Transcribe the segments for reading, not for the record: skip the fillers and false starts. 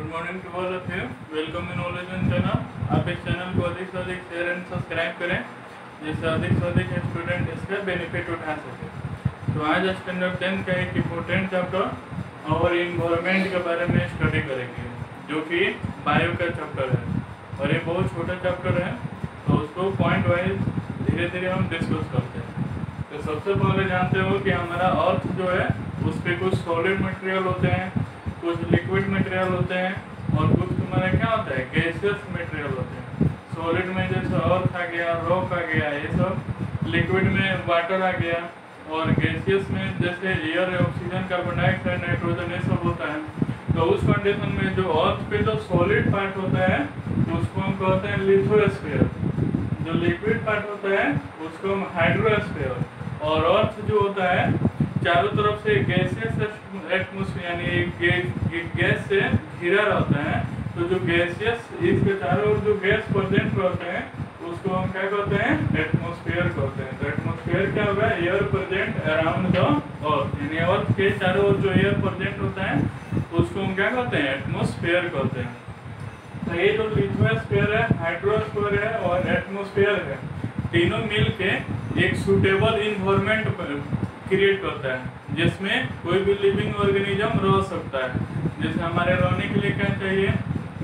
Morning to all of you. Welcome in knowledge and channel. आप इस channel को अधिक से अधिक शेयर एंड सब्सक्राइब करें जिससे अधिक से अधिक स्टूडेंट इसका बेनिफिट उठा सके। तो आज स्टैंडर्ड 10 का एक इम्पोर्टेंट चैप्टर और इन्वायरमेंट के बारे में स्टडी करेंगे, जो कि बायो का चैप्टर है और ये बहुत छोटा चैप्टर है, तो उसको पॉइंट वाइज धीरे धीरे हम डिस्कस करते हैं। तो सबसे पहले जानते हो कि हमारा अर्थ जो है उस पर कुछ सॉलिड मटेरियल होते हैं, कुछ लिक्विड मटेरियल होते हैं और कुछ तुम्हारा क्या होता है गैसियस मटेरियल होते हैं। सॉलिड में जैसे अर्थ आ गया, रॉक आ गया, ये सब। लिक्विड में वाटर आ गया और गैसियस में जैसे air, oxygen, carbon dioxide, nitrogen, ये सब होता है। तो उस कंडीशन में जो अर्थ पे जो सॉलिड पार्ट होता है उसको हम कहते हैं लिथोस्फीयर। जो लिक्विड पार्ट होता है उसको हम हाइड्रोस्फीयर। और अर्थ जो होता है चारों तरफ से गैसियस एटमॉस्फेयर यानी गैस से घिरा रहता है। तो जो गैसियस इसके चारों ओर जो गैस प्रेजेंट रहते हैं उसको हम क्या कहते हैं एटमॉस्फेयर कहते हैं। तो एटमॉस्फेयर क्या होगा air present around the earth, यानी अर्थ के चारों ओर जो एयर प्रेजेंट होता है उसको हम क्या कहते हैं एटमॉस्फेयर कहते हैं। तो ये जो लिथोस्फीयर है, हाइड्रोस्फीयर है और एटमॉस्फेयर है, तीनों मिल के एक सूटेबल इन्वायरमेंट क्रिएट करता है जिसमें कोई भी लिविंग ऑर्गेनिज्म रह सकता है। जैसे हमारे रहने के लिए क्या चाहिए,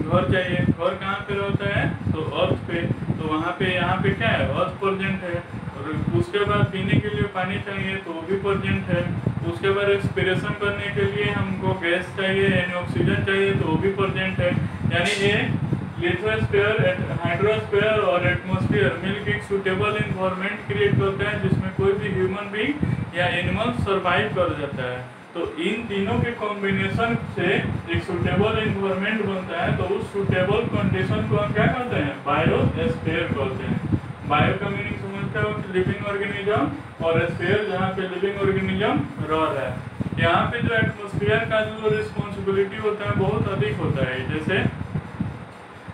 घर चाहिए। घर कहाँ पे रहता है तो अर्थ पे। तो वहाँ पे यहाँ पे क्या है अर्थ प्रेजेंट है। और उसके बाद पीने के लिए पानी चाहिए तो वो भी प्रेजेंट है। उसके बाद एक्सपिरेशन करने के लिए हमको गैस चाहिए यानी ऑक्सीजन चाहिए तो वो भी प्रेजेंट है। यानी ये लिथोस्फीयर, हाइड्रोस्फीयर और एटमॉस्फेयर मिलकर एक सूटेबल इन्वायरमेंट क्रिएट करते हैं जिसमें कोई भी ह्यूमन बीइंग या एनिमल सर्वाइव कर जाता है। तो इन तीनों के कॉम्बिनेशन से एक सूटेबल इन्वायरमेंट बनता है। तो उस सूटेबल कंडीशन को हम क्या कहते हैं बायोस्फीयर कहते हैं। बायो का मीनिंग समझते हो कि लिविंग ऑर्गेनिज्म और स्फीयर जहाँ पे लिविंग ऑर्गेनिज्म रह रहा है। यहाँ पे जो एटमॉस्फेयर का जो रिस्पॉन्सिबिलिटी होता है बहुत अधिक होता है। जैसे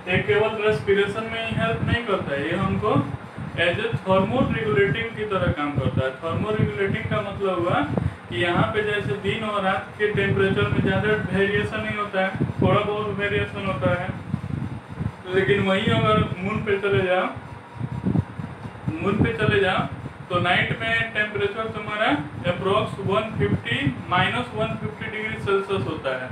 एक केवल रेस्पिरेशन में ही हेल्प नहीं करता है, ये हमको एज ए थर्मो रेगुलेटिंग की तरह काम करता है। थर्मो रेगुलेटिंग का मतलब हुआ कि यहाँ पे जैसे दिन और रात के टेम्परेचर में ज़्यादा वेरिएशन नहीं होता है, थोड़ा बहुत वेरिएशन होता है। लेकिन वहीं अगर मून पे चले जाओ तो नाइट में टेम्परेचर तुम्हारा अप्रोक्स 150 डिग्री सेल्सियस होता है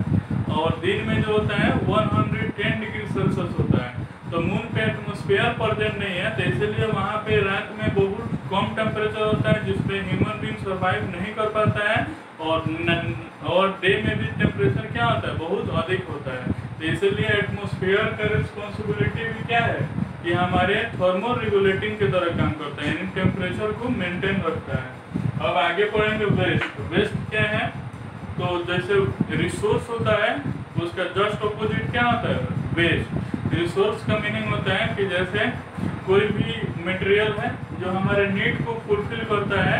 और दिन में जो होता है 110 डिग्री सेल्सियस होता है। तो मून पे एटमॉस्फेयर प्रेजेंट नहीं है, तो इसलिए वहाँ पे रात में बहुत कम टेम्परेचर होता है जिसपे ह्यूमन बीइंग सर्वाइव नहीं कर पाता है। और डे में भी टेम्परेचर क्या होता है बहुत अधिक होता है। तो इसलिए एटमॉस्फेयर का रिस्पॉन्सिबिलिटी भी क्या है कि हमारे थर्मो रेगुलेटिंग की तरह काम करता है, यानी टेम्परेचर को मेंटेन रखता है। अब आगे पढ़ेंगे वेस्ट। वेस्ट क्या है तो जैसे रिसोर्स होता है उसका जस्ट ऑपोजिट क्या होता है वेस्ट। रिसोर्स का मीनिंग होता है कि जैसे कोई भी मटेरियल है जो हमारे नीड को फुलफिल करता है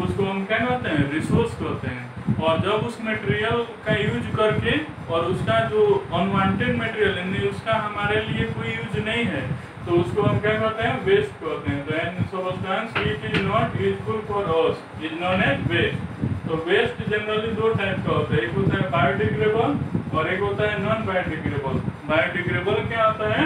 उसको हम क्या कहते हैं रिसोर्स कहते हैं। और जब उस मटेरियल का यूज करके और उसका जो अनवांटेड मटेरियल यानी उसका हमारे लिए कोई यूज नहीं है तो उसको हम क्या कहते हैं वेस्ट कहते हैं। तो any substance which is not useful for us is known as waste. तो वेस्ट जनरली दो टाइप का होता है, एक होता है बायोडिग्रेडेबल और एक होता है नॉन बायोडिग्रेडेबल। बायोडिग्रेडेबल क्या होता है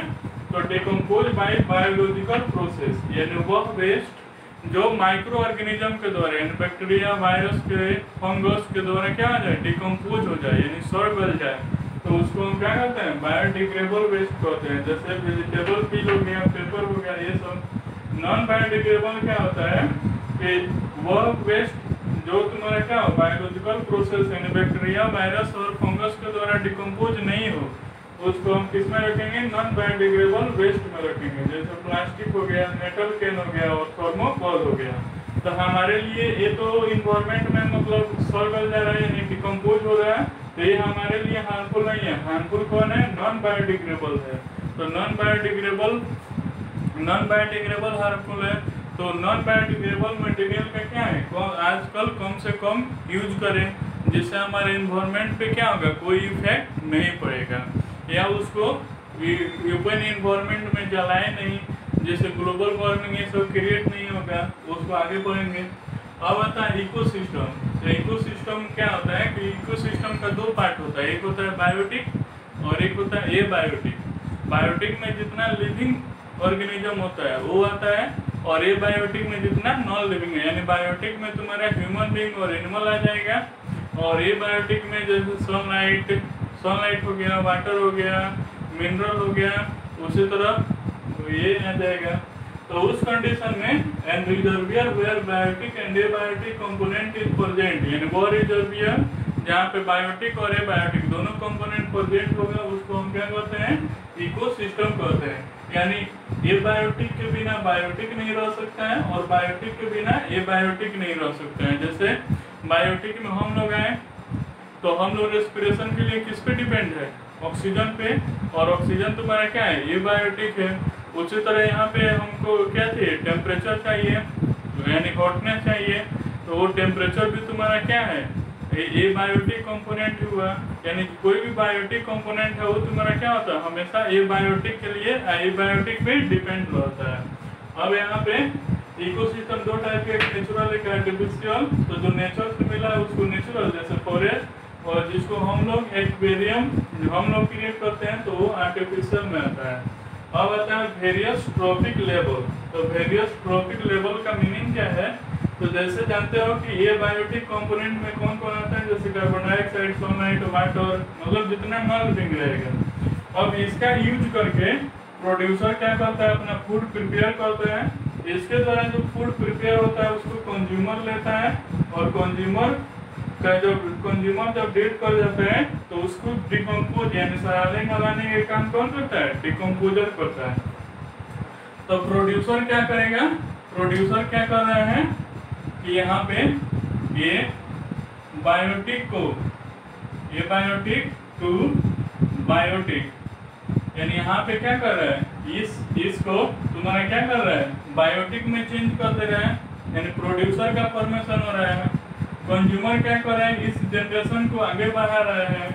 तो डिकम्पोज बाय बायोलॉजिकल प्रोसेस, यानी वह वेस्ट जो माइक्रो ऑर्गेनिज्म के द्वारा यानी बैक्टीरिया, वायरस के, फंगस के द्वारा क्या हो जाए डिकम्पोज हो जाए यानी सड़ गल जाए, तो उसको हम क्या कहते हैं बायोडिग्रेडेबल वेस्ट कहते हैं। जैसे वेजिटेबल पील हो गया, पेपर हो गया, ये सब। नॉन बायोडिग्रेडेबल क्या होता है कि वह वेस्ट जो तुम्हारा क्या हो बायोलॉजिकल प्रोसेस यानी बैक्टीरिया, वायरस और फंगस के द्वारा डिकम्पोज नहीं हो, उसको हम किस में रखेंगे नॉन बायोडिग्रेडेबल वेस्ट में रखेंगे। जैसे प्लास्टिक हो गया, मेटल कैन हो गया और थर्मोकोल हो गया। तो हमारे लिए ये तो इन्वायरमेंट में मतलब सड़ गल जा रहा है यानी डिकम्पोज हो रहा है, तो ये हमारे लिए हार्मफुल नहीं है। हार्मफुल कौन है नॉन बायोडिग्रेडेबल है। तो नॉन बायोडिग्रेडेबल हार्मफुल है। तो नॉन बायोडिग्रेडेबल मटेरियल का क्या है आजकल कम से कम यूज करें जिससे हमारे इन्वायरमेंट पे क्या होगा कोई इफेक्ट नहीं पड़ेगा, या उसको ओपन इन्वायरमेंट में जलाए नहीं, जैसे ग्लोबल वार्मिंग ये सब क्रिएट नहीं होगा, उसको आगे पढ़ेंगे। अब आता है इकोसिस्टम। तो इकोसिस्टम क्या होता है कि इकोसिस्टम का दो पार्ट होता है, एक होता है बायोटिक और एक होता है एबायोटिक। बायोटिक में जितना लिविंग ऑर्गेनिज्म होता है वो आता है, और एबायोटिक में जितना नॉन लिविंग है, यानी बायोटिक में तुम्हारा ह्यूमन बीइंग और एनिमल आ जाएगा, और एबायोटिक में जैसे सनलाइट हो गया, वाटर हो गया, मिनरल हो गया, उसी तरह ये आ जाएगा। तो उस कंडीशन में an reservoir where biotic and abiotic component is present, यानी वो रिजर्वियर जहाँ पे बायोटिक और एबायोटिक दोनों कंपोनेंट प्रेजेंट होगा उसको हम क्या कहते हैं, इकोसिस्टम कहते हैं। यानी एबायोटिक के बिना बायोटिक नहीं रह सकता है और बायोटिक के बिना एबायोटिक नहीं रह सकता है। जैसे बायोटिक में हम लोग आए तो हम लोग रेस्पिरेशन के लिए किस पे डिपेंड है, ऑक्सीजन पे, और ऑक्सीजन तुम्हारा क्या है, एबायोटिक है। उसी तरह यहाँ पे हमको क्या चाहिए, टेम्परेचर चाहिए, यानी हॉटनेस चाहिए, तो वो टेम्परेचर भी तुम्हारा क्या है, एबायोटिक कंपोनेंट हुआ। यानी कोई भी बायोटिक कंपोनेंट है वो तुम्हारा क्या होता है, हमेशा एबायोटिक के लिए एबायोटिक पे डिपेंड रहता है। अब यहाँ पे इकोसिस्टम दो टाइप के, एक नेचुरल एक आर्टिफिशियल। तो जो नेचर से मिला है उसको नेचुरल, जैसे फॉरेस्ट, और जिसको हम लोग एक्वेरियम हम लोग क्रिएट करते हैं तो वो आर्टिफिशियल में आता है। अब आता है वेरियस ट्रॉपिक लेवल। तो वेरियस ट्रॉपिक लेवल का मीनिंग क्या है, तो जैसे जानते हो कि ये बायोटिक कंपोनेंट में कौन कौन आता है, जैसे कार्बन डाइऑक्साइड, सनलाइट, वाटर, मतलब जितना नॉन लिविंग रहेगा। अब इसका यूज करके प्रोड्यूसर क्या करता है, अपना फूड प्रिपेयर करता है। इसके द्वारा जो फूड प्रिपेयर होता है उसको कंज्यूमर लेता है, और कंज्यूमर जब डेट कर जाते हैं तो उसको डिकम्पोज यानी सराहने लगाने के काम कौन करता है, डिकम्पोजर करता है। तो प्रोड्यूसर क्या करेगा, प्रोड्यूसर क्या कर रहा है कि यहाँ पे ये बायोटिक को, ये बायोटिक टू बायोटिक, यानी यहाँ पे क्या कर रहा है, इसको तुम्हारा क्या कर रहा है, बायोटिक में चेंज कर दे रहा है, यानी प्रोड्यूसर का फॉर्मेशन हो रहा है। कंज्यूमर क्या कर रहा है, इस जनरेशन को आगे बढ़ा रहा है।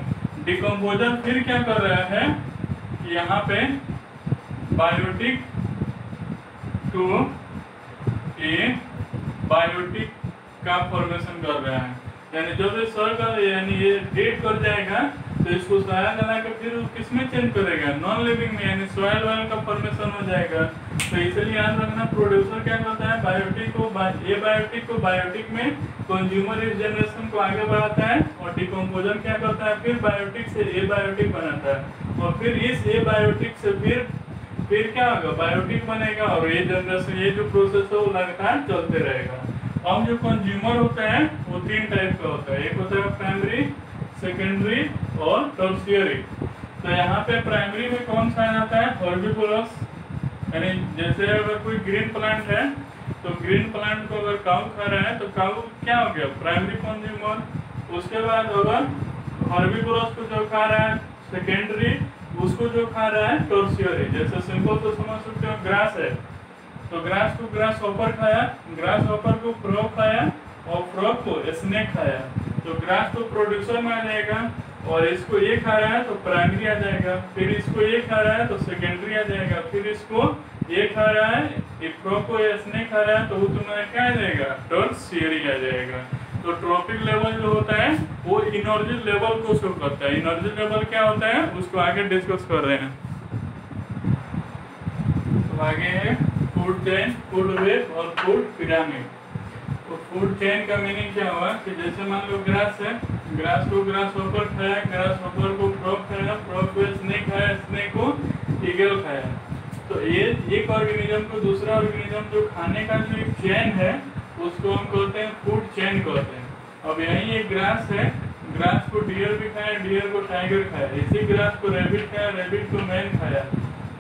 डिकम्पोजर फिर क्या कर रहा है, यहाँ पे बायोटिक टू ए बायोटिक का फॉर्मेशन कर रहा है। यानी जब ये सर्कल यानी ये डेट कर जाएगा तो इसको साया गला के फिर किसमें चेंज करेगा, नॉन लिविंग में, यानी सॉइल वायल का फॉर्मेशन हो जाएगा। तो इसलिए याद रखना प्रोड्यूसर क्या करता है, बायोटिक को एबायोटिक को बायोटिक में, कंज्यूमर इस जनरेशन को आगे बढ़ाता है, और डिकम्पोजर क्या करता है, फिर बायोटिक से एबायोटिक बनाता है, और फिर इस एबायोटिक से फिर क्या होगा, बायोटिक बनेगा, और ये जनरेशन ये जो प्रोसेस है वो लगातार चलते रहेगा। अब जो कंज्यूमर होता है वो तीन टाइप का होता है, एक होता है प्राइमरी, सेकेंडरी और टर्शियरी। तो यहाँ पे प्राइमरी में कौन सा आता है, हर्बिवोरस, यानी जैसे अगर कोई ग्रीन प्लांट है तो ग्रीन प्लांट को अगर काऊ खा रहा है तो काऊ क्या हो गया, प्राइमरी कंज्यूमर। उसके बाद अगर हर्बिवोरस को जो खा रहा है सेकेंडरी, उसको जो खा रहा है टर्शियरी। जैसे सिंपल तो समझ सकते हो, ग्रास है तो ग्रास को ग्रास हॉपर खाया, ग्रास हॉपर को फ्रॉग खाया, और फ्रॉग को स्नेक खाया, तो ग्रास तो प्रोड्यूसर में आ जाएगा, और इसको ये खा रहा है तो प्राइमरी आ जाएगा, फिर इसको ये खा रहा है तो सेकेंडरी आ जाएगा, फिर इसको ये खा रहा है, ये फ्रॉग को ये स्नेक खा रहा है तो वो तुम्हारा क्या आ जाएगा, टर्शियरी आ जाएगा। तो ट्रॉपिक लेवल जो होता है वो एनर्जी लेवल को शो करता है। एनर्जी लेवल क्या होता है उसको आगे डिस्कस कर रहे हैं। तो आगे है फूड चेन, फूड वेब और फूड पिरामिड। तो फूड चेन का मीनिंग क्या हुआ कि जैसे मान लो ग्रास है, ग्रास को ग्रास हॉपर खाया, ग्रास हॉपर को फ्रॉग खाया, फ्रॉग को स्नेक खाया, स्नेक को ईगल खाया। तो ये एक ऑर्गेनिज्म को दूसरा ऑर्गेनिज्म जो खाने का जो एक चेन है उसको हम कहते हैं फूड चेन कहते हैं। अब यही एक ग्रास है, ग्रास को डियर भी खाया, डियर को टाइगर खाया, इसी ग्रास को रैबिट खाया, रैबिट को मैन खाया,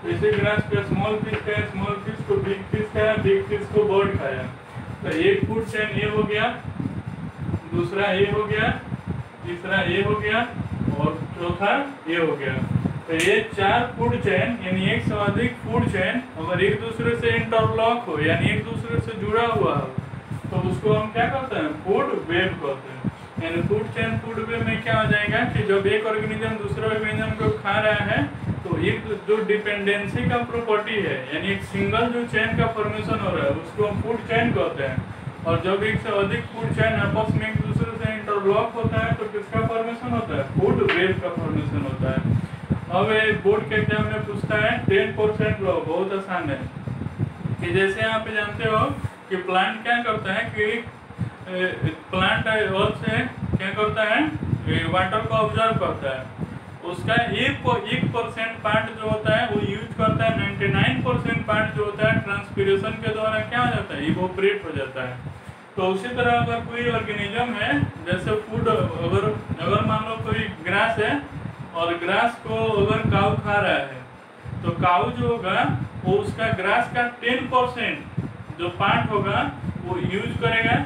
इसी ग्रास पे स्मॉल फिश खाया, स्मॉल फिश को बिग फिश खाया, बिग फिश को बर्ड खाया। तो एक फूड चेन ये हो गया, दूसरा ये हो गया, तीसरा ये हो गया, और चौथा ये हो गया। तो ये चार फूड चेन यानी एक से अधिक फूड चेन अगर एक दूसरे से इंटरलॉक हो यानी एक दूसरे से जुड़ा हुआ हो तो उसको हम क्या कहते हैं, फूड वेब कहते हैं। यानी फूड चेन फूड वेब में क्या हो जाएगा कि जब एक ऑर्गेनिज्म दूसरे ऑर्गेनिज्म को खा रहा है तो एक जो डिपेंडेंसी का प्रॉपर्टी है यानी एक सिंगल जो चेन का फॉर्मेशन हो रहा है उसको हम फूड चेन कहते हैं। और जब एक से अधिक फूड चेन आपस में एक दूसरे से इंटरलॉक होता है तो किसका फॉर्मेशन होता है, फूड वेब का फॉर्मेशन होता है। अब बोर्ड के एग्जाम में पूछता है 10% लो, बहुत आसान है कि जैसे यहाँ पे जानते हो कि प्लांट क्या करता है कि प्लांट अर्थ से क्या करता है, वाटर को ऑब्जर्व करता है, उसका 1% पार्ट जो होता है वो यूज करता है, 99% पार्ट जो होता है ट्रांसपीरेशन के द्वारा क्या हो जाता है, इवोपरेट हो जाता है। तो उसी तरह अगर कोई ऑर्गेनिज्म है, जैसे फूड, अगर मान लो कोई ग्रास है और ग्रास को अगर काऊ खा रहा है, तो काऊ जो होगा वो उसका ग्रास का 10% जो पार्ट होगा वो यूज करेगा,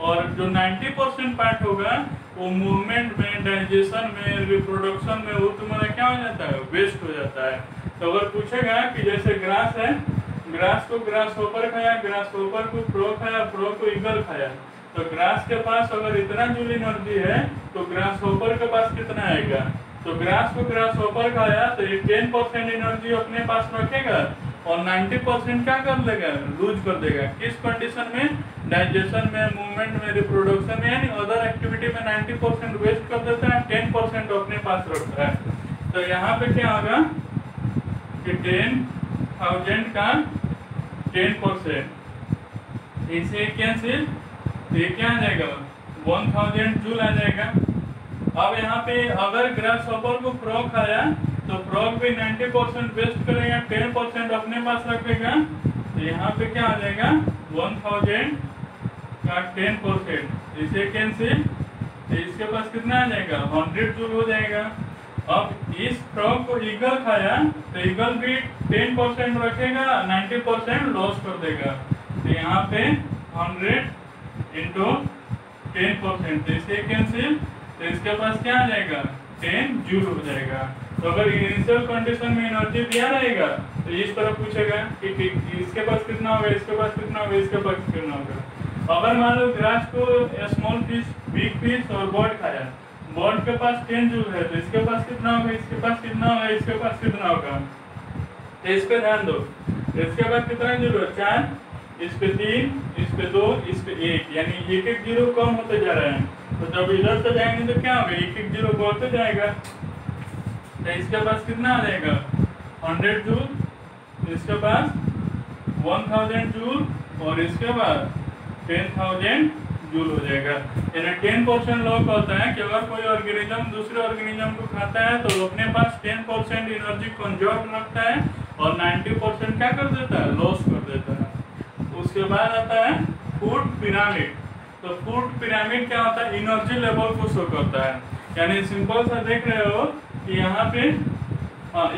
और जो 90% पार्ट होगा वो मूवमेंट में, डाइजेशन में, रिप्रोडक्शन में वो तुम्हारा क्या हो जाता है, वेस्ट हो जाता है। तो अगर पूछेगा कि जैसे ग्रास है, ग्रास को ग्रास होपर खाया, ग्रास होपर को फ्रो खाया, फ्रो को ईगल खाया, तो ग्रास के पास अगर इतना जूल एनर्जी है तो ग्रास होपर के पास कितना आएगा, तो ग्रास को ग्रास होपर खाया तो ये 10% एनर्जी अपने पास रखेगा और 90% क्या कर देगा, लूज कर देगा। किस कंडीशन में, डाइजेशन में, मूवमेंट में, रिप्रोडक्शन में, यानी अदर एक्टिविटी में 90% वेस्ट कर देता है, 10% अपने पास रखता है। तो यहाँ पे क्या होगा कि 10,000 का 10%, इसे कैंसिल, ये क्या आ जाएगा, 1000 जूल आ जाएगा। अब यहाँ पे अगर ग्रास हॉपर को फ्रॉग खाया तो फ्रॉग भी 90% वेस्ट करेगा, 10% अपने पास रखेगा, तो यहाँ पे क्या आ जाएगा 1000 का 10%, इसे कैंसिल, तो इसके पास कितना आ जाएगा 100 जूल हो जाएगा। अब इस फ्रॉग को ईगल खाया तो ईगल भी 10% रखेगा, 90% लॉस कर देगा, तो यहाँ पे 100 इंटू 10%, इसे कैंसिल, तो इसके पास क्या आ जाएगा 10 जूल हो जाएगा। तो अगर इनिशियल कंडीशन में एनर्जी दिया रहेगा तो इस तरह पूछेगा कि इसके पास कितना होगा, इसके पास कितना होगा, इसके पास कितना होगा। अगर मान लो ग्रास को स्मॉल फिश, बिग फिश और बर्ड खाया, बर्ड के पास 10 जूल है, तो इसके पास कितना होगा, इसके पास कितना होगा, इसके पास कितना होगा, तो इस पे ध्यान दो। इसके बाद कितना जूल है 4, इस पे 3, इस पे 2, इस पे 1, यानी एक एक जीरो कम होते जा रहे हैं। तो जब इधर से जाएंगे तो क्या होगा, एक एक जीरो बढ़ते जाएगा, तो इसके पास कितना आ जाएगा 100 जूल, इसके पास 1000 जूल और इसके बाद 10,000 जूल हो जाएगा। यानी 10% लॉक होता है कि अगर कोई ऑर्गेनिज्म दूसरे ऑर्गेनिज्म को खाता है तो अपने पास 10% एनर्जी कंजर्व रखता है और 90% क्या कर देता है, लॉस कर देता है। उसके बाद आता है फूड पिरामिड। तो फूड पिरामिड क्या होता है, एनर्जी लेवल को शो करता है। यानी सिंपल सा देख रहे हो कि यहाँ पे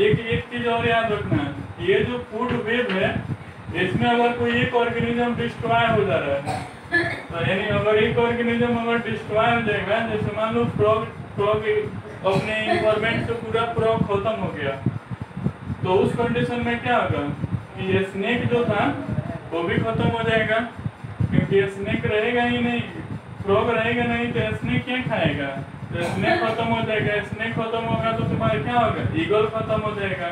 एक चीज और याद रखना है, ये जो फूड वेब है इसमें अगर कोई एक ऑर्गेनिज्म डिस्ट्रॉय हो जा रहा है, तो यानी अगर एक ऑर्गेनिज्म अगर डिस्ट्रॉय हो जाएगा, जैसे मान लो फ्रॉग अपने इन्वायरमेंट से पूरा फ्रॉग खत्म हो गया, तो उस कंडीशन में क्या होगा कि ये स्नेक जो था वो भी खत्म हो जाएगा, क्योंकि स्नेक रहेगा ही नहीं, फ्रॉग रहेगा नहीं तो स्नेक क्या खाएगा, तो स्नेक खत्म हो जाएगा। स्नेक खत्म होगा तो तुम्हारा क्या होगा, ईगल खत्म हो जाएगा।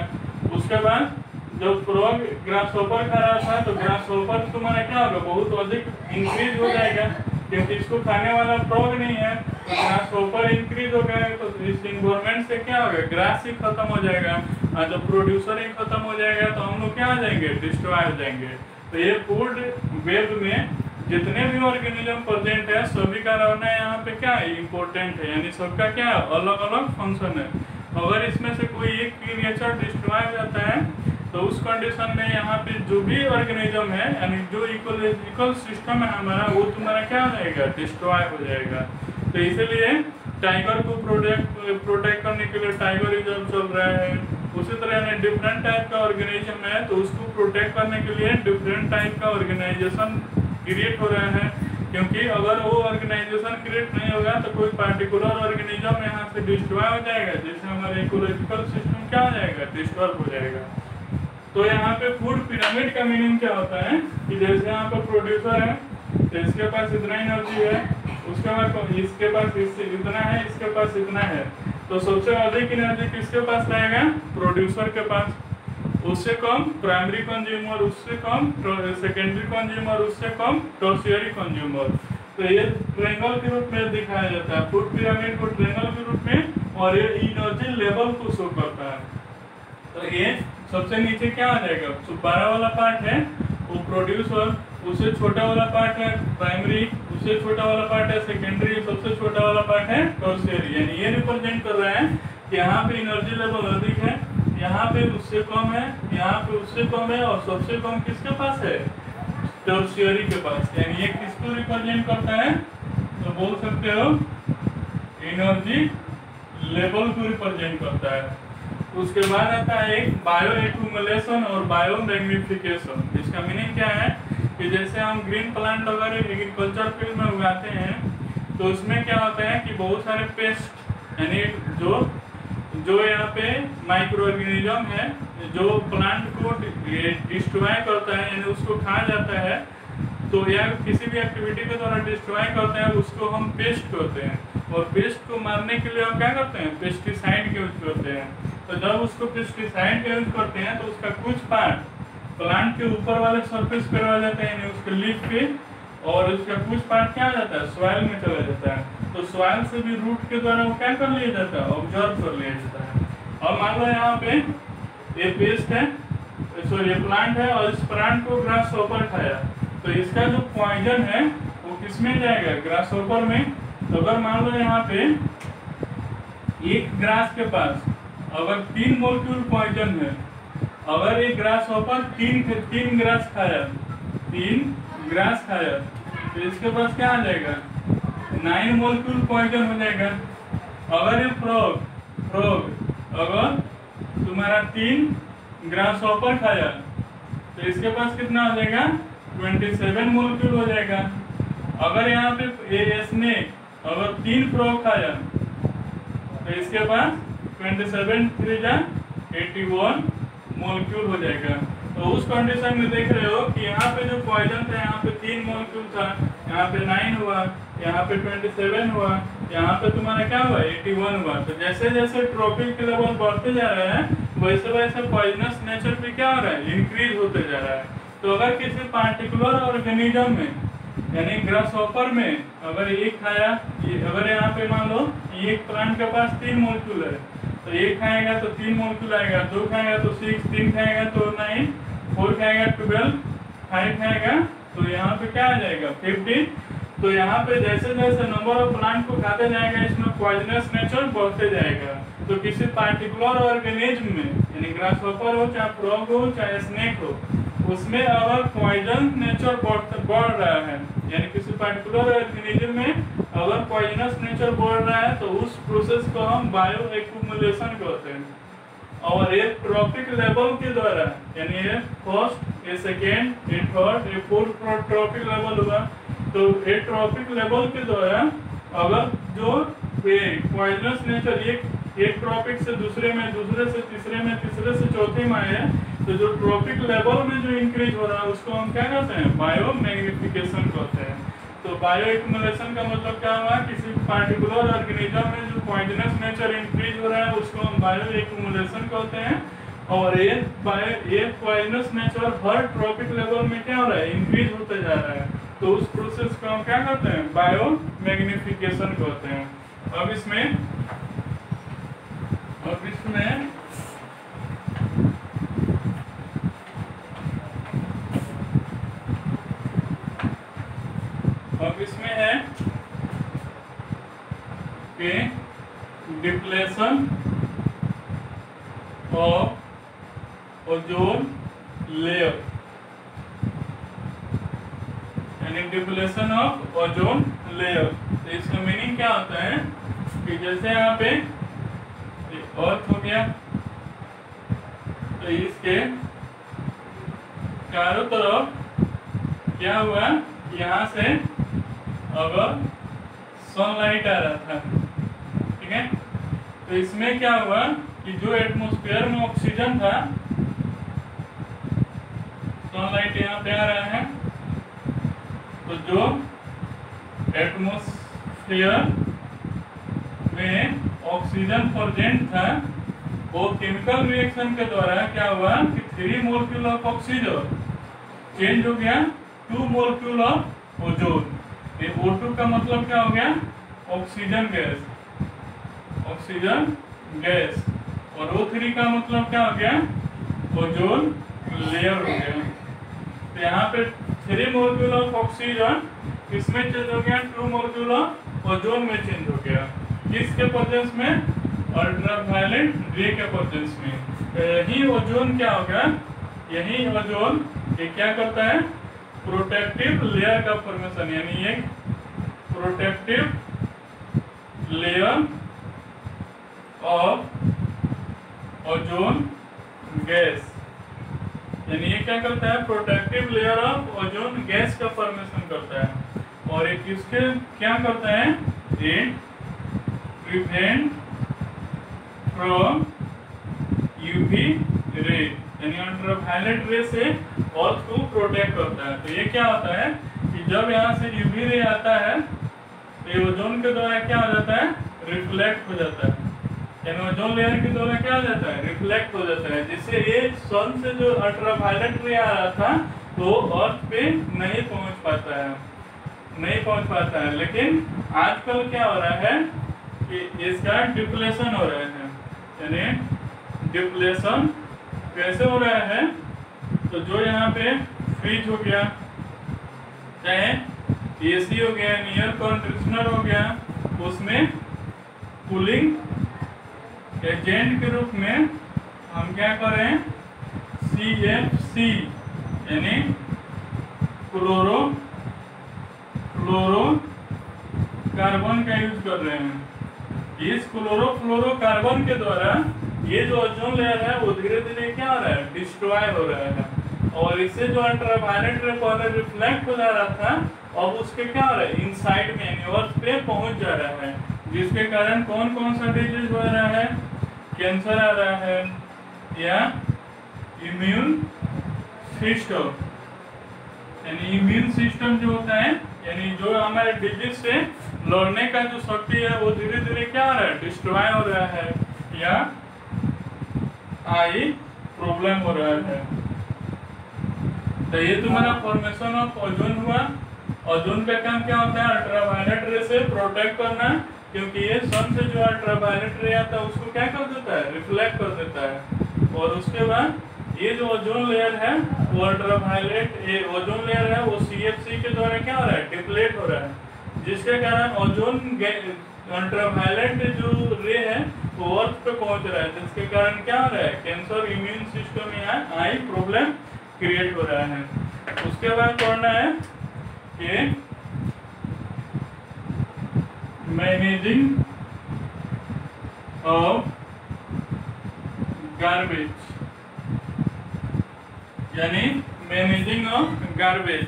उसके बाद जब फ्रॉग ग्रास हॉपर खा रहा था तो ग्रास हॉपर तुम्हारा क्या होगा, बहुत अधिक इंक्रीज हो जाएगा, क्योंकि इसको खाने वाला फ्रॉग नहीं है, तो ग्रास हॉपर इंक्रीज हो गया, तो इस इन्वायरमेंट से क्या होगा, ग्रास ही खत्म हो जाएगा, और जब प्रोड्यूसर ही खत्म हो जाएगा तो हम लोग क्या हो जाएंगे, डिस्ट्रॉय हो जाएंगे। तो ये फूड वेब में जितने भी ऑर्गेनिज्म प्रेजेंट है सभी का रहना यहाँ पे क्या है, इम्पोर्टेंट है, यानी सबका क्या अलग अलग फंक्शन है। अगर इसमें से कोई एक क्रिएचर डिस्ट्रॉय हो जाता है तो उस कंडीशन में यहाँ पे जो भी ऑर्गेनिज्म है, यानी जो इकोलॉजिकल सिस्टम है हमारा, वो तुम्हारा क्या हो जाएगा, डिस्ट्रॉय हो जाएगा। तो इसीलिए टाइगर को प्रोटेक्ट करने के लिए टाइगर रिजर्व चल रहा है। उसी तरह डिफरेंट टाइप का ऑर्गेनिज्म है तो उसको प्रोटेक्ट करने के लिए डिफरेंट टाइप का ऑर्गेनाइजेशन क्रिएट हो रहा है, क्योंकि अगर वो ऑर्गेनाइजेशन क्रिएट नहीं होगा तो कोई पार्टिकुलर ऑर्गेनिज्म यहाँ से डिस्ट्रॉय हो जाएगा, जिससे हमारा इकोलॉजिकल सिस्टम क्या हो जाएगा, डिस्टर्ब हो जाएगा। तो यहाँ पे फूड पिरामिड का मीनिंग क्या होता है कि जैसे यहाँ पर प्रोड्यूसर है तो इसके पास इतना एनर्जी है, उसके बाद इसके पास इतना है, इसके पास इतना है, तो सबसे अधिक एनर्जी किसके पास रहेगा, प्रोड्यूसर के पास, उससे कम प्राइमरी कंज्यूमर, उससे कम सेकेंडरी कंज्यूमर, उससे कम टर्शियरी कंज्यूमर। तो ये ट्रायंगल के रूप में दिखाया जाता है, फूड पिरामिड को ट्रायंगल के रूप में और ये एनर्जी लेवल को शो करता है। तो ये सबसे नीचे क्या आ जाएगा, जो 12 वाला पार्ट है वो प्रोड्यूसर, उससे छोटा वाला पार्ट है प्राइमरी, उससे छोटा वाला पार्ट है सेकेंडरी, सबसे छोटा वाला पार्ट है टर्शियरी। यानी ये रिप्रेजेंट कर रहा है कि यहाँ पे एनर्जी लेवल अधिक है, यहाँ पे उससे कम है, यहाँ पे उससे कम है, और सबसे कम किसके पास है, टर्शियरी के पास। यानी ये किसको रिप्रेजेंट करता है, तो बोल सकते हो एनर्जी लेवल को रिप्रेजेंट करता है। उसके बाद आता है एक बायो एक्यूमुलेशन और बायो मैग्निफिकेशन। इसका मीनिंग क्या है कि जैसे हम ग्रीन प्लांट वगैरह एग्रीकल्चर फील्ड में उगाते हैं, तो उसमें क्या होता है कि बहुत सारे पेस्ट, यानी जो यहाँ पे माइक्रो ऑर्गेनिज्म है जो प्लांट को डिस्ट्रॉय करता है, यानी उसको खा जाता है, तो या किसी भी एक्टिविटी के द्वारा डिस्ट्रॉय करते हैं, उसको हम पेस्ट कहते हैं। और पेस्ट को मारने के लिए हम क्या करते हैं, पेस्टिसाइड का यूज करते हैं। तो जब उसको पेस्टिसाइड का यूज करते हैं तो उसका कुछ पार्ट प्लांट के ऊपर वाले सरफेस पर आ जाता है, यानी उसके लीफ पे, और उसका कुछ पार्ट क्या आ जाता है, सॉइल में चला जाता है। तो सॉइल से भी रूट के द्वारा वो क्या कर लिया जाता है, ऑब्जर्व कर लिया जाता है। और मान लो यहाँ पे ये पेस्ट है, सॉरी ये प्लांट है, और इस प्लांट को ग्रास हॉपर खाया, तो इसका जो पॉइजन है वो किस में जाएगा, ग्रास हॉपर में। तो अगर मान लो यहाँ पे एक ग्रास के पास अगर 3 मोलिक्यूल पॉइजन है, अगर एक ग्रास हॉपर 3 ग्रास खाया, 3 ग्रास खाया, तो इसके पास क्या आ जाएगा, 9 मोलिक्यूल पॉइजन हो जाएगा। अगर ये फ्रॉग अगर तुम्हारा 3 ग्रास हॉपर खाया, तो इसके पास कितना हो जाएगा, 27 मोलिक्यूल हो जाएगा। अगर यहाँ पे स्नेक अगर 3 फ्रॉग खाया, तो इसके पास 27 3 जा 81 मोलिक्यूल हो जाएगा। तो उस कंडीशन में देख रहे हो कि यहाँ पे जो पॉइजन था, यहाँ पे 3 मोलिक्यूल था, यहाँ पे 9 हुआ, यहाँ पे 27 हुआ, यहाँ पे तुम्हारा क्या हुआ, 81 हुआ। तो जैसे जैसे ट्रॉपिक के लेवल बढ़ते जा रहे हैं, वैसे वैसे पॉइजनस नेचर भी क्या हो रहा है, इंक्रीज होते जा रहा है। तो अगर किसी पार्टिकुलर ऑर्गेनिज्म में, यानी ग्रास हॉपर में अगर एक खाया, अगर यहाँ पे मान लो एक प्लांट के पास 3 मोलिक्यूल है, तो एक खाएगा तो 3 मोलिक्यूल आएगा, 2 खाएगा तो 6, 3 खाएगा तो 9, 4 खाएगा 12, 5 खाएगा तो यहाँ पे क्या आ जाएगा, 50। तो यहाँ पे जैसे जैसे नंबर ऑफ प्लांट को खाते जाएगा, इसमें पॉइजनस नेचर बढ़ते जाएगा। तो किसी पार्टिकुलर ऑर्गेनिज्म में, यानी ग्रास हॉपर हो, चाहे फ्रॉग हो, चाहे स्नेक हो, उसमें अगर पॉइजन नेचर बढ़ रहा है, यानी किसी पार्टिकुलर ऑर्गेनिज्म में अगर पॉइजनस नेचर बढ़ रहा है, तो उस प्रोसेस को हम बायो एक्यूमुलेशन कहते हैं। और ये ट्रॉपिक लेवल के द्वारा, यानी ये फर्स्ट, ये सेकेंड, ये थर्ड, ये फोर्थ ट्रॉपिक लेवल हुआ। तो ये ट्रॉपिक लेवल के द्वारा अगर जो पॉइजनस नेचर एक ट्रॉपिक से दूसरे में, दूसरे से तीसरे में, तीसरे से चौथे में आए, तो जो ट्रॉपिक लेवल में जो इंक्रीज हो रहा है उसको हम क्या कहते हैं, बायो मैग्निफिकेशन कहते हैं। तो बायो एक्यूमुलेशन का मतलब क्या हुआ, किसी पार्टिकुलर ऑर्गेनिज्म में जो पॉइजनस नेचर इंक्रीज हो रहा है उसको हम बायो एक्यूमुलेशन कहते हैं। और ये पॉइजनस नेचर हर ट्रॉपिक लेवल में क्या हो रहा है, इंक्रीज होते जा रहा है। तो उस प्रोसेस को हम क्या कहते हैं, बायो मैग्निफिकेशन कहते हैं। अब इसमें है कि डिप्लेशन ऑफ ओजोन लेयर, यानी डिप्लेशन ऑफ ओजोन लेयर। तो इसका मीनिंग क्या होता है कि जैसे यहाँ पे अर्थ हो गया, तो इसके चारों तरफ क्या हुआ, यहाँ से अगर सनलाइट आ रहा था, ठीक है, तो इसमें क्या हुआ कि जो एटमॉस्फेयर में ऑक्सीजन था, सनलाइट यहाँ पे आ रहा है, तो जो एटमॉस्फेयर में ऑक्सीजन प्रेजेंट था, वो केमिकल रिएक्शन के द्वारा क्या हुआ कि 3 मोलिक्यूल ऑफ ऑक्सीजन चेंज हो गया 2 मोलिक्यूल ऑफ ओजोन। ये O2 का मतलब क्या हो गया, ऑक्सीजन गैस। ऑक्सीजन गैस, और O3 का मतलब क्या हो गया, ओजोन लेयर हो गया। तो यहाँ पे 3 मॉलिक्यूल ऑफ ऑक्सीजन किसमें चेंज हो गया, 2 मॉलिक्यूल ऑफ ओजोन में चेंज हो गया। किसके प्रेजेंस में, अल्ट्रावायलेट रे के प्रेजेंस में। यही ओजोन क्या होगा, यही ओजोन ये क्या करता है, प्रोटेक्टिव लेयर का फॉर्मेशन, यानी एक protective layer of ozone gas, यानी ये क्या करता है, protective layer of ozone gas का फॉर्मेशन करता है। और एक इसके क्या करता है, ये प्रिवेंट फ्रॉम यूवी रे, यानी अल्ट्रावायलेट रे से अर्थ को प्रोटेक्ट करता है। तो ये क्या होता है कि जब यहाँ से यूवी रे आता है तो ये ओजोन के द्वारा क्या हो जाता है, रिफ्लेक्ट हो जाता है, यानी ओजोन लेयर के द्वारा क्या हो जाता है, रिफ्लेक्ट हो जाता है, जिससे ये सन से जो अल्ट्रावायलेट रे आ रहा था तो अर्थ पे नहीं पहुंच पाता है, नहीं पहुंच पाता है। लेकिन आजकल क्या हो रहा है कि इसका डिप्लेशन हो रहा है, यानी डिप्लेशन कैसे हो रहा है, तो जो यहाँ पे फ्रिज हो गया, चाहे एसी हो गया, एयर कंडीशनर हो गया, उसमें कूलिंग एजेंट के रूप में हम क्या करें, CFC यानी क्लोरो कार्बन का यूज कर रहे हैं। इस क्लोरोफ्लोरोकार्बन के द्वारा ये जो ओजोन लेयर है वो धीरे धीरे क्या हो रहा है, डिस्ट्रॉय हो रहा है, और इससे जो अल्ट्रावायलेट रे पहले रिफ्लेक्ट हो जा रहा था अब उसके क्या हो रहा है, इनसाइड में यानी अर्थ पे पहुंच जा रहा है, जिसके कारण कौन कौन सा डिजीज हो रहा है, कैंसर आ रहा है, या इम्यून सिस्टम, यानी इम्यून सिस्टम जो होता है, यानी जो हमारे डिजीज से लड़ने का जो शक्ति है वो धीरे धीरे क्या हो रहा है, डिस्ट्रॉय हो रहा है, या आई प्रॉब्लम हो रहा है। तो ये तुम्हारा फॉर्मेशन ऑफ ओजोन हुआ। ओजोन का काम क्या होता है, अल्ट्रावायलेट रे से प्रोटेक्ट करना, क्योंकि ये सन से जो अल्ट्रावायलेट रे आता है उसको क्या कर देता है, रिफ्लेक्ट कर देता है। और उसके बाद ये जो ओजोन लेयर है वो अल्ट्रावायलेट ये ओजोन लेयर है वो CFC के द्वारा क्या हो रहा है, डिप्लेट हो रहा है, जिसके कारण ओजोन अल्ट्रावायलेट जो रे है वो अर्थ पे पहुंच रहा है, जिसके कारण क्या हो रहा है, कैंसर, इम्यून सिस्टम या आई प्रॉब्लम क्रिएट हो रहा है। उसके बाद पढ़ना है कि मैनेजिंग ऑफ गार्बेज, यानी मैनेजिंग ऑफ गार्बेज।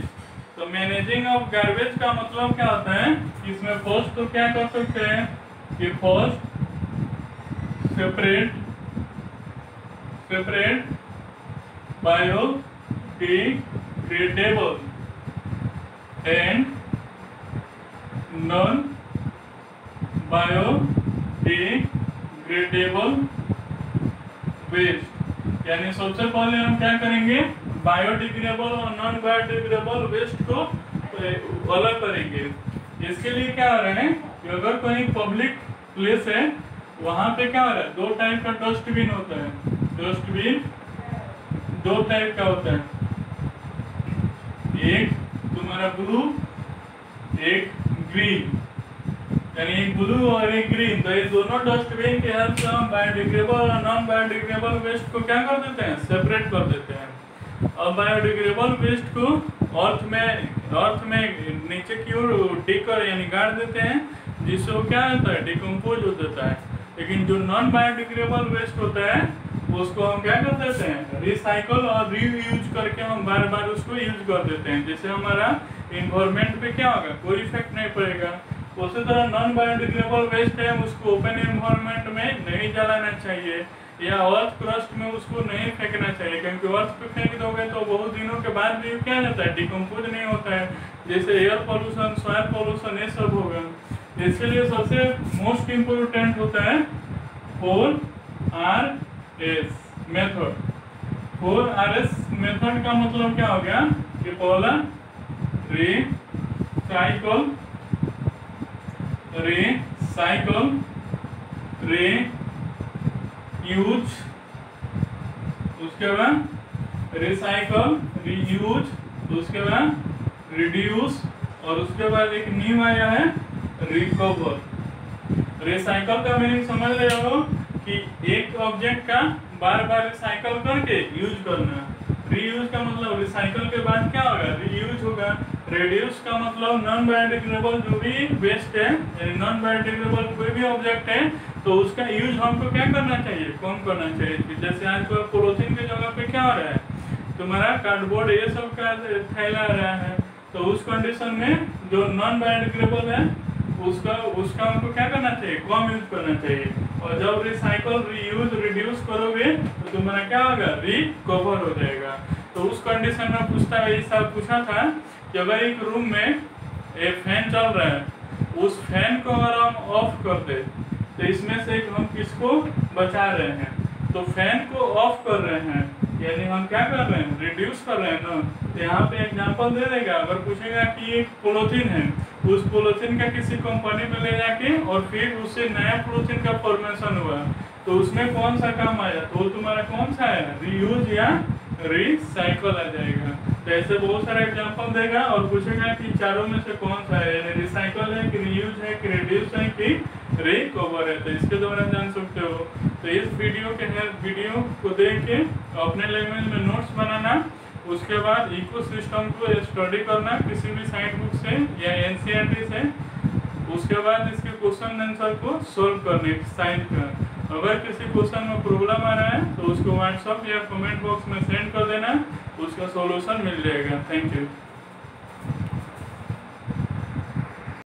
तो मैनेजिंग ऑफ गार्बेज का मतलब क्या होता है, इसमें फर्स्ट तो क्या कर सकते हैं कि first separate biodegradable and non biodegradable waste, यानी सबसे पहले हम क्या करेंगे, बायोडिग्रेडेबल और नॉन बायोडिग्रेडेबल वेस्ट को अलग करेंगे। इसके लिए क्या हो रहा है कि अगर कोई पब्लिक प्लेस है वहां पे क्या हो रहा है, 2 टाइप का डस्टबिन होता है, डस्टबिन 2 टाइप का होता है, एक तुम्हारा ब्लू एक ग्रीन, यानी एक ब्लू और एक ग्रीन। तो ये दोनों डस्टबिन के हेल्प से हम बायोडिग्रेडेबल और नॉन बायोडिग्रेडेबल वेस्ट को क्या कर देते हैं, सेपरेट कर देते हैं। अब बायोडिग्रेडेबल वेस्ट को अर्थ में नीचे की ओर डिकर यानी गाड़ देते हैं, जिससे वो क्या होता है, डिकम्पोज हो जाता है। लेकिन जो नॉन बायोडिग्रेडेबल वेस्ट होता है उसको हम क्या कर देते हैं, रिसाइकल और रीयूज करके हम बार बार उसको यूज कर देते हैं, जिससे हमारा इन्वायरमेंट पे क्या होगा, कोई इफेक्ट नहीं पड़ेगा। उसी तरह नॉन बायोडिग्रेडेबल वेस्ट है उसको ओपन एनवायरनमेंट में नहीं जलाना चाहिए या अर्थ क्रस्ट में उसको नहीं फेंकना चाहिए, क्योंकि अर्थ पे फेंक दोगे तो बहुत दिनों के बाद भी क्या जाता है, डिकम्पोज नहीं होता है, जैसे एयर पोल्यूशन, सॉइल पोल्यूशन ये सब होगा। इसके लिए सबसे मोस्ट इम्पोर्टेंट होता है 4RS मेथड। 4RS मेथड का मतलब क्या हो गया कि पहला रिसाइकल रीयूज, उसके बाद रिसाइकल, रीयूज, उसके बाद रिड्यूस, और उसके बाद एक न्यू आया है रिकवर। रिसाइकल का मीनिंग समझ रहे हो कि एक ऑब्जेक्ट का बार बार रिसाइकल करके यूज करना। रीयूज का मतलब रिसाइकल के बाद क्या होगा, रीयूज होगा। रिड्यूस का मतलब नॉन बायोडिग्रेडेबल जो भी वेस्ट है, नॉन बायोडिग्रेडेबल कोई भी ऑब्जेक्ट है तो उसका यूज हमको क्या करना चाहिए, कम करना चाहिए। जैसे आजकल पॉलीथीन की जगह पे क्या हो रहा है, तुम्हारा कार्डबोर्ड ये सब का थैला आ रहा है, तो उस कंडीशन में जो नॉन बायोडिग्रेडेबल है उसका हमको क्या करना चाहिए, कम यूज करना चाहिए। और जब रिसाइकल, रीयूज, रिड्यूस करोगे तो तुम्हारा क्या होगा, रिकवर हो जाएगा। तो उस कंडीशन में पूछा था कि अगर एक रूम में एक फैन चल रहा है, उस फैन को अगर हम ऑफ कर दे तो इसमें से हम किसको बचा रहे हैं, तो फैन को ऑफ कर रहे हैं, यानी हम क्या कर रहे हैं, रिड्यूस कर रहे हैं ना। तो यहाँ पे एग्जांपल दे देगा, अगर पूछेगा कि एक पॉलीथीन है, उस पॉलीथीन का किसी कंपनी में ले जाके और फिर उससे नया पॉलीथीन का फॉर्मेशन हुआ, तो उसमें कौन सा काम आया, तो तुम्हारा कौन सा है, रीयूज या रिसाइकल आ जाएगा। तो ऐसे बहुत सारे एग्जांपल देगा और पूछेगा कि चारों में से कौन सा है, यानी रिसाइकल है कि रीयूज है कि रिड्यूस है कि रिकवर है। तो इसके द्वारा जान सकते हो। तो इस वीडियो को देख के अपने लैंग्वेज में नोट्स बनाना, उसके बाद इकोसिस्टम को स्टडी करना किसी भी साइट बुक से या एनसीईआरटी से, उसके बाद इसके क्वेश्चन आंसर को सोल्व करने साइंस का। अगर किसी क्वेश्चन में प्रॉब्लम आ रहा है तो उसको व्हाट्सएप या कमेंट बॉक्स में सेंड कर देना, उसका सॉल्यूशन मिल जाएगा। Thank you.